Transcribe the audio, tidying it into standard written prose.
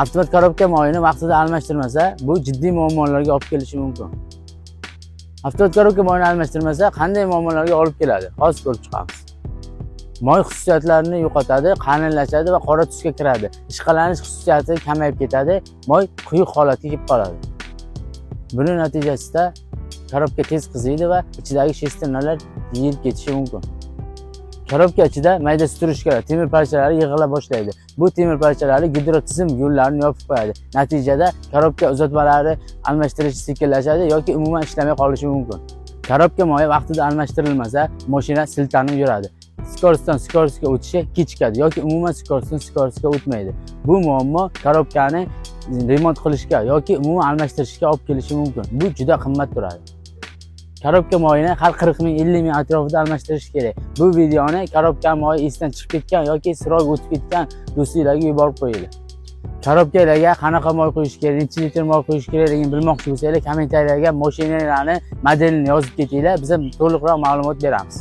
Avtomat korobka moyini vaqtida almashtirmasa, bu jiddiy muammolarga olib kelishi mumkin. Avtomat korobka moyini almashtirmasa, qanday muammolarga olib keladi? Hozir ko'rib chiqamiz. Moy xususiyatlarini yo'qotadi, qalinlashadi va qora tusga kiradi. Ishqalanish xususiyati kamayib ketadi, moy quyuq holatga kelib qoladi. Buning natijasida korobka tez qiziydi va ichidagi shesternalar yeyilib ketishi mumkin. Korobka ichida mayda strushkalar, temir parchalari yig'ila boshlaydi. Bu temir parchalari gidrotizm yo'llarini yopib qo'yadi. Natijada korobka uzatmalari almashtirishi sekinlashadi yoki umuman ishlamay qolishi mumkin. Korobka moyi vaqtida almashtirilmasa, mashina siltanib yuradi. Skorostdan skorosga o'tishi kechikadi yoki umuman skorostdan skorosga o'tmaydi. Bu muammo korobkani remont qilishga yoki umuman almashtirishga olib kelishi mumkin. Bu juda qimmat turadi. Korobka moyini har 40 ming 50 ming atrofida almashtirish kerak. Bu videoni korobka moyi esdan chiqib ketgan yoki sirog o'tib ketgan do'stlarga yuborib qo'ying. Korobkalarga qanaqa moy qo'yish kerak, necha litr moy qo'yish kerakligini bilmoqchi bo'lsangiz, kommentariylarga mashinalarning modelini yozib ketinglar, biz to'liqroq ma'lumot beramiz.